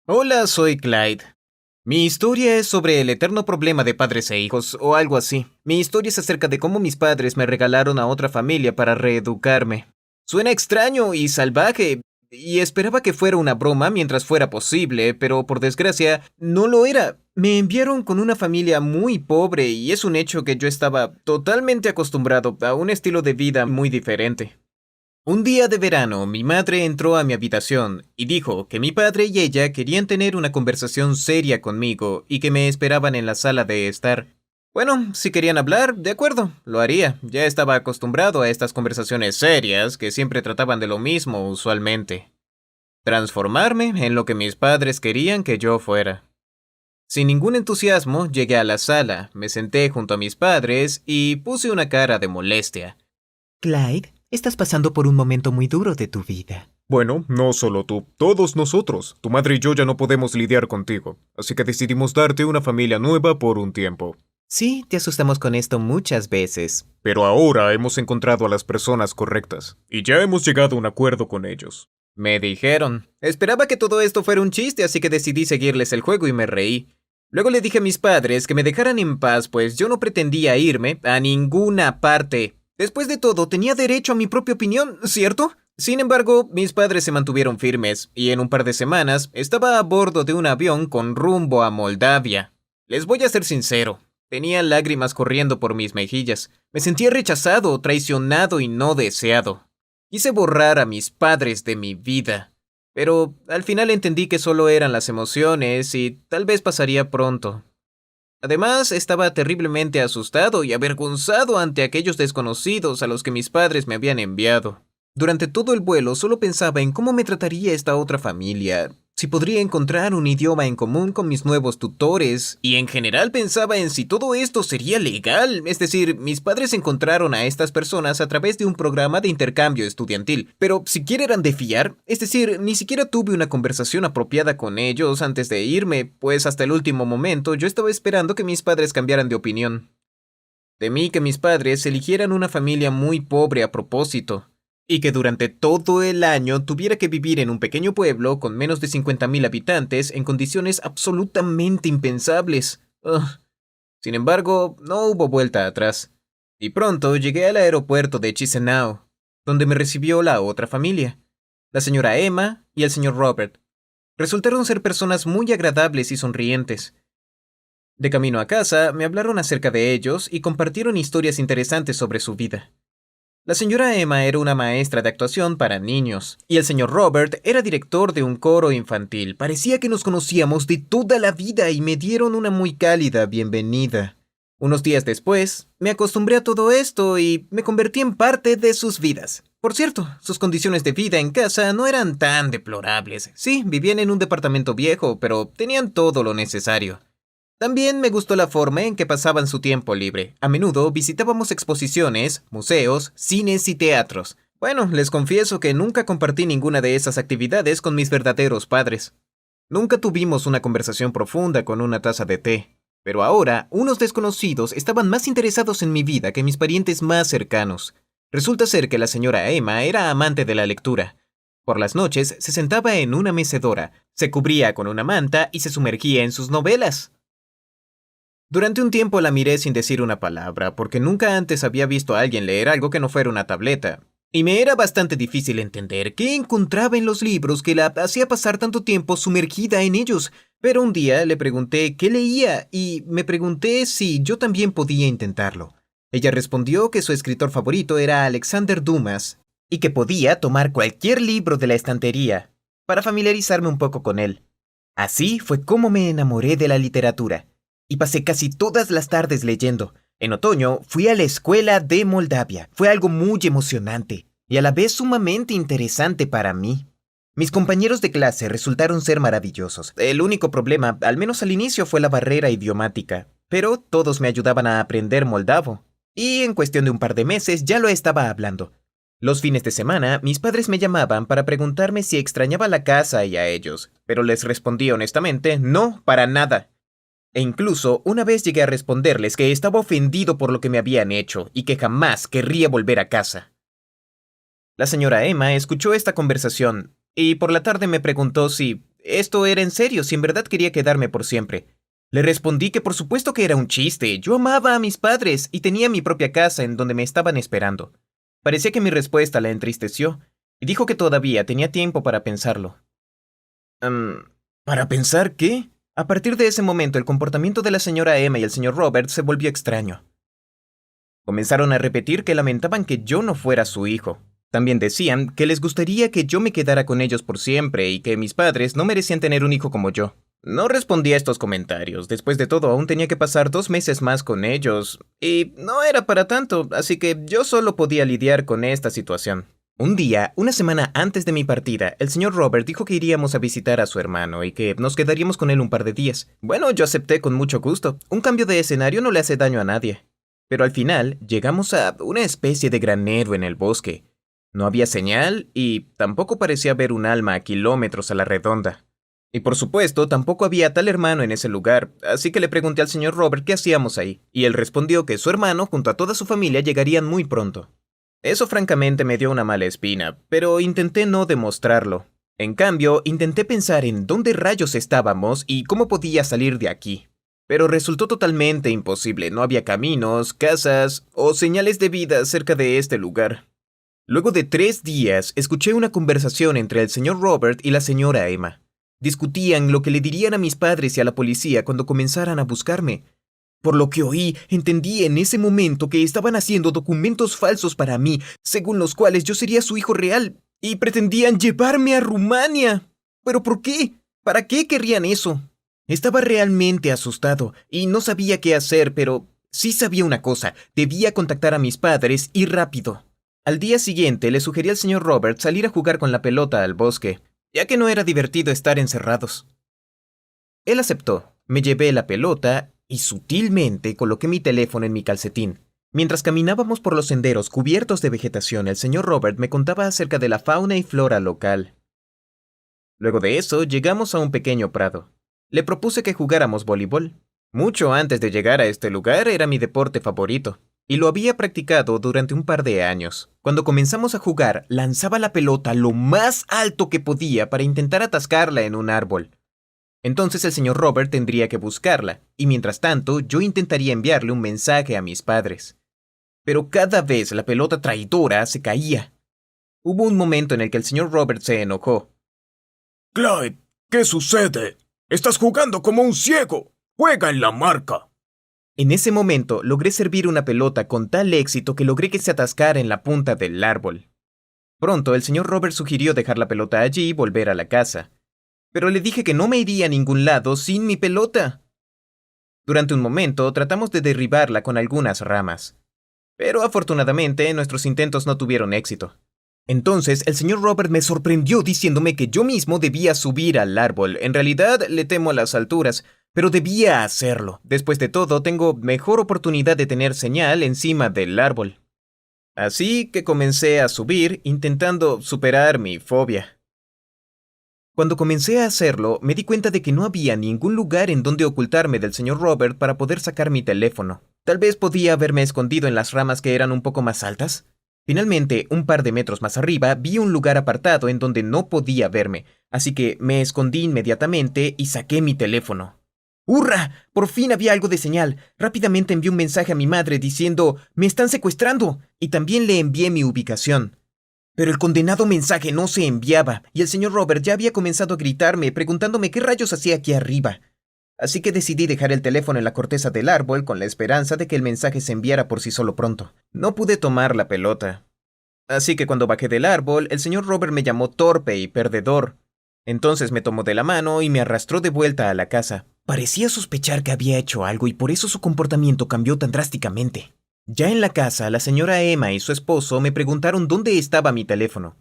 Hola, soy Clyde. Mi historia es sobre el eterno problema de padres e hijos, o algo así. Mi historia es acerca de cómo mis padres me regalaron a otra familia para reeducarme. Suena extraño y salvaje, y esperaba que fuera una broma mientras fuera posible, pero por desgracia, no lo era. Me enviaron con una familia muy pobre y es un hecho que yo estaba totalmente acostumbrado a un estilo de vida muy diferente. Un día de verano, mi madre entró a mi habitación y dijo que mi padre y ella querían tener una conversación seria conmigo y que me esperaban en la sala de estar. Bueno, si querían hablar, de acuerdo, lo haría. Ya estaba acostumbrado a estas conversaciones serias que siempre trataban de lo mismo usualmente. Transformarme en lo que mis padres querían que yo fuera. Sin ningún entusiasmo, llegué a la sala, me senté junto a mis padres y puse una cara de molestia. Clyde, estás pasando por un momento muy duro de tu vida. Bueno, no solo tú, todos nosotros. Tu madre y yo ya no podemos lidiar contigo, así que decidimos darte una familia nueva por un tiempo. Sí, te asustamos con esto muchas veces. Pero ahora hemos encontrado a las personas correctas, y ya hemos llegado a un acuerdo con ellos. Me dijeron. Esperaba que todo esto fuera un chiste, así que decidí seguirles el juego y me reí. Luego le dije a mis padres que me dejaran en paz, pues yo no pretendía irme a ninguna parte. Después de todo, tenía derecho a mi propia opinión, ¿cierto? Sin embargo, mis padres se mantuvieron firmes, y en un par de semanas estaba a bordo de un avión con rumbo a Moldavia. Les voy a ser sincero, tenía lágrimas corriendo por mis mejillas. Me sentía rechazado, traicionado y no deseado. Quise borrar a mis padres de mi vida, pero al final entendí que solo eran las emociones y tal vez pasaría pronto. Además, estaba terriblemente asustado y avergonzado ante aquellos desconocidos a los que mis padres me habían enviado. Durante todo el vuelo solo pensaba en cómo me trataría esta otra familia, si podría encontrar un idioma en común con mis nuevos tutores, y en general pensaba en si todo esto sería legal. Es decir, mis padres encontraron a estas personas a través de un programa de intercambio estudiantil, pero siquiera eran de fiar. Es decir, ni siquiera tuve una conversación apropiada con ellos antes de irme, pues hasta el último momento yo estaba esperando que mis padres cambiaran de opinión. Temí que mis padres eligieran una familia muy pobre a propósito, y que durante todo el año tuviera que vivir en un pequeño pueblo con menos de 50,000 habitantes en condiciones absolutamente impensables. Ugh. Sin embargo, no hubo vuelta atrás, y pronto llegué al aeropuerto de Chisinau, donde me recibió la otra familia, la señora Emma y el señor Robert. Resultaron ser personas muy agradables y sonrientes. De camino a casa, me hablaron acerca de ellos y compartieron historias interesantes sobre su vida. La señora Emma era una maestra de actuación para niños, y el señor Robert era director de un coro infantil. Parecía que nos conocíamos de toda la vida y me dieron una muy cálida bienvenida. Unos días después, me acostumbré a todo esto y me convertí en parte de sus vidas. Por cierto, sus condiciones de vida en casa no eran tan deplorables. Sí, vivían en un departamento viejo, pero tenían todo lo necesario. También me gustó la forma en que pasaban su tiempo libre. A menudo visitábamos exposiciones, museos, cines y teatros. Bueno, les confieso que nunca compartí ninguna de esas actividades con mis verdaderos padres. Nunca tuvimos una conversación profunda con una taza de té. Pero ahora, unos desconocidos estaban más interesados en mi vida que mis parientes más cercanos. Resulta ser que la señora Emma era amante de la lectura. Por las noches se sentaba en una mecedora, se cubría con una manta y se sumergía en sus novelas. Durante un tiempo la miré sin decir una palabra, porque nunca antes había visto a alguien leer algo que no fuera una tableta. Y me era bastante difícil entender qué encontraba en los libros que la hacía pasar tanto tiempo sumergida en ellos. Pero un día le pregunté qué leía y me pregunté si yo también podía intentarlo. Ella respondió que su escritor favorito era Alexander Dumas y que podía tomar cualquier libro de la estantería para familiarizarme un poco con él. Así fue como me enamoré de la literatura y pasé casi todas las tardes leyendo. En otoño fui a la escuela de Moldavia. Fue algo muy emocionante y a la vez sumamente interesante para mí. Mis compañeros de clase resultaron ser maravillosos. El único problema, al menos al inicio, fue la barrera idiomática, pero todos me ayudaban a aprender moldavo. Y en cuestión de un par de meses ya lo estaba hablando. Los fines de semana, mis padres me llamaban para preguntarme si extrañaba la casa y a ellos, pero les respondí honestamente, no, para nada. E incluso una vez llegué a responderles que estaba ofendido por lo que me habían hecho y que jamás querría volver a casa. La señora Emma escuchó esta conversación y por la tarde me preguntó si esto era en serio, si en verdad quería quedarme por siempre. Le respondí que por supuesto que era un chiste. Yo amaba a mis padres y tenía mi propia casa en donde me estaban esperando. Parecía que mi respuesta la entristeció y dijo que todavía tenía tiempo para pensarlo. ¿Para pensar qué? A partir de ese momento, el comportamiento de la señora Emma y el señor Robert se volvió extraño. Comenzaron a repetir que lamentaban que yo no fuera su hijo. También decían que les gustaría que yo me quedara con ellos por siempre y que mis padres no merecían tener un hijo como yo. No respondí a estos comentarios. Después de todo, aún tenía que pasar 2 meses más con ellos. Y no era para tanto, así que yo solo podía lidiar con esta situación. Un día, una semana antes de mi partida, el señor Robert dijo que iríamos a visitar a su hermano y que nos quedaríamos con él un par de días. Bueno, yo acepté con mucho gusto. Un cambio de escenario no le hace daño a nadie. Pero al final, llegamos a una especie de granero en el bosque. No había señal y tampoco parecía haber un alma a kilómetros a la redonda. Y por supuesto, tampoco había tal hermano en ese lugar, así que le pregunté al señor Robert qué hacíamos ahí, y él respondió que su hermano junto a toda su familia llegarían muy pronto. Eso francamente me dio una mala espina, pero intenté no demostrarlo. En cambio, intenté pensar en dónde rayos estábamos y cómo podía salir de aquí. Pero resultó totalmente imposible, no había caminos, casas o señales de vida cerca de este lugar. Luego de 3 días, escuché una conversación entre el señor Robert y la señora Emma. Discutían lo que le dirían a mis padres y a la policía cuando comenzaran a buscarme. Por lo que oí, entendí en ese momento que estaban haciendo documentos falsos para mí, según los cuales yo sería su hijo real, y pretendían llevarme a Rumania. ¿Pero por qué? ¿Para qué querrían eso? Estaba realmente asustado y no sabía qué hacer, pero sí sabía una cosa, debía contactar a mis padres y rápido. Al día siguiente le sugerí al señor Robert salir a jugar con la pelota al bosque, ya que no era divertido estar encerrados. Él aceptó, me llevé la pelota y sutilmente coloqué mi teléfono en mi calcetín. Mientras caminábamos por los senderos cubiertos de vegetación, el señor Robert me contaba acerca de la fauna y flora local. Luego de eso, llegamos a un pequeño prado. Le propuse que jugáramos voleibol. Mucho antes de llegar a este lugar era mi deporte favorito, y lo había practicado durante un par de años. Cuando comenzamos a jugar, lanzaba la pelota lo más alto que podía para intentar atascarla en un árbol. Entonces el señor Robert tendría que buscarla, y mientras tanto yo intentaría enviarle un mensaje a mis padres. Pero cada vez la pelota traidora se caía. Hubo un momento en el que el señor Robert se enojó. Clyde, ¿qué sucede? Estás jugando como un ciego. Juega en la marca. En ese momento logré servir una pelota con tal éxito que logré que se atascara en la punta del árbol. Pronto el señor Robert sugirió dejar la pelota allí y volver a la casa. Pero le dije que no me iría a ningún lado sin mi pelota. Durante un momento tratamos de derribarla con algunas ramas. Pero afortunadamente nuestros intentos no tuvieron éxito. Entonces el señor Robert me sorprendió diciéndome que yo mismo debía subir al árbol. En realidad le temo a las alturas, pero debía hacerlo. Después de todo, tengo mejor oportunidad de tener señal encima del árbol. Así que comencé a subir, intentando superar mi fobia. Cuando comencé a hacerlo, me di cuenta de que no había ningún lugar en donde ocultarme del señor Robert para poder sacar mi teléfono. Tal vez podía haberme escondido en las ramas que eran un poco más altas. Finalmente, un par de metros más arriba, vi un lugar apartado en donde no podía verme, así que me escondí inmediatamente y saqué mi teléfono. ¡Hurra! Por fin había algo de señal. Rápidamente envié un mensaje a mi madre diciendo «¡Me están secuestrando!» y también le envié mi ubicación. Pero el condenado mensaje no se enviaba, y el señor Robert ya había comenzado a gritarme, preguntándome qué rayos hacía aquí arriba. Así que decidí dejar el teléfono en la corteza del árbol con la esperanza de que el mensaje se enviara por sí solo pronto. No pude tomar la pelota. Así que cuando bajé del árbol, el señor Robert me llamó torpe y perdedor. Entonces me tomó de la mano y me arrastró de vuelta a la casa. Parecía sospechar que había hecho algo y por eso su comportamiento cambió tan drásticamente. Ya en la casa, la señora Emma y su esposo me preguntaron dónde estaba mi teléfono.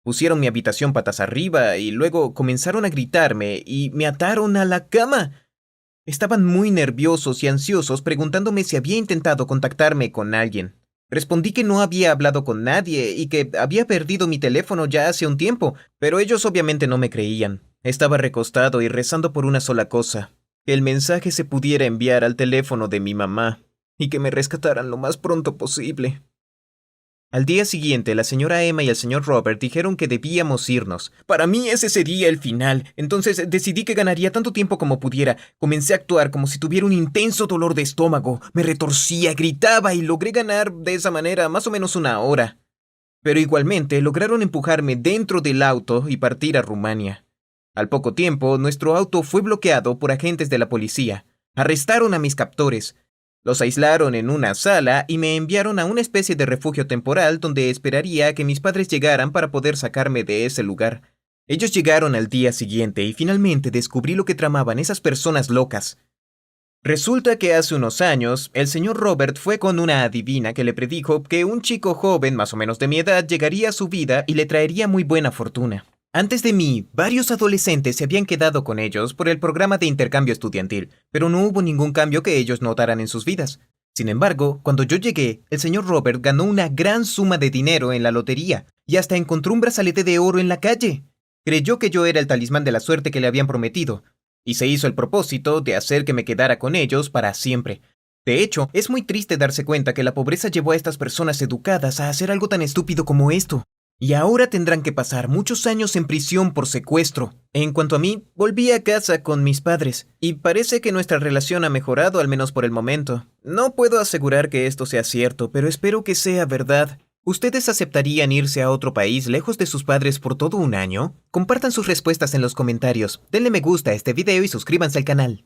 Pusieron mi habitación patas arriba y luego comenzaron a gritarme y me ataron a la cama. Estaban muy nerviosos y ansiosos preguntándome si había intentado contactarme con alguien. Respondí que no había hablado con nadie y que había perdido mi teléfono ya hace un tiempo, pero ellos obviamente no me creían. Estaba recostado y rezando por una sola cosa, que el mensaje se pudiera enviar al teléfono de mi mamá y que me rescataran lo más pronto posible. Al día siguiente, la señora Emma y el señor Robert dijeron que debíamos irnos. Para mí ese sería el final. Entonces decidí que ganaría tanto tiempo como pudiera. Comencé a actuar como si tuviera un intenso dolor de estómago. Me retorcía, gritaba y logré ganar de esa manera más o menos una hora. Pero igualmente lograron empujarme dentro del auto y partir a Rumania. Al poco tiempo, nuestro auto fue bloqueado por agentes de la policía. Arrestaron a mis captores. Los aislaron en una sala y me enviaron a una especie de refugio temporal donde esperaría a que mis padres llegaran para poder sacarme de ese lugar. Ellos llegaron al día siguiente y finalmente descubrí lo que tramaban esas personas locas. Resulta que hace unos años, el señor Robert fue con una adivina que le predijo que un chico joven más o menos de mi edad llegaría a su vida y le traería muy buena fortuna. Antes de mí, varios adolescentes se habían quedado con ellos por el programa de intercambio estudiantil, pero no hubo ningún cambio que ellos notaran en sus vidas. Sin embargo, cuando yo llegué, el señor Robert ganó una gran suma de dinero en la lotería y hasta encontró un brazalete de oro en la calle. Creyó que yo era el talismán de la suerte que le habían prometido, y se hizo el propósito de hacer que me quedara con ellos para siempre. De hecho, es muy triste darse cuenta que la pobreza llevó a estas personas educadas a hacer algo tan estúpido como esto. Y ahora tendrán que pasar muchos años en prisión por secuestro. En cuanto a mí, volví a casa con mis padres, y parece que nuestra relación ha mejorado al menos por el momento. No puedo asegurar que esto sea cierto, pero espero que sea verdad. ¿Ustedes aceptarían irse a otro país lejos de sus padres por todo un año? Compartan sus respuestas en los comentarios, denle me gusta a este video y suscríbanse al canal.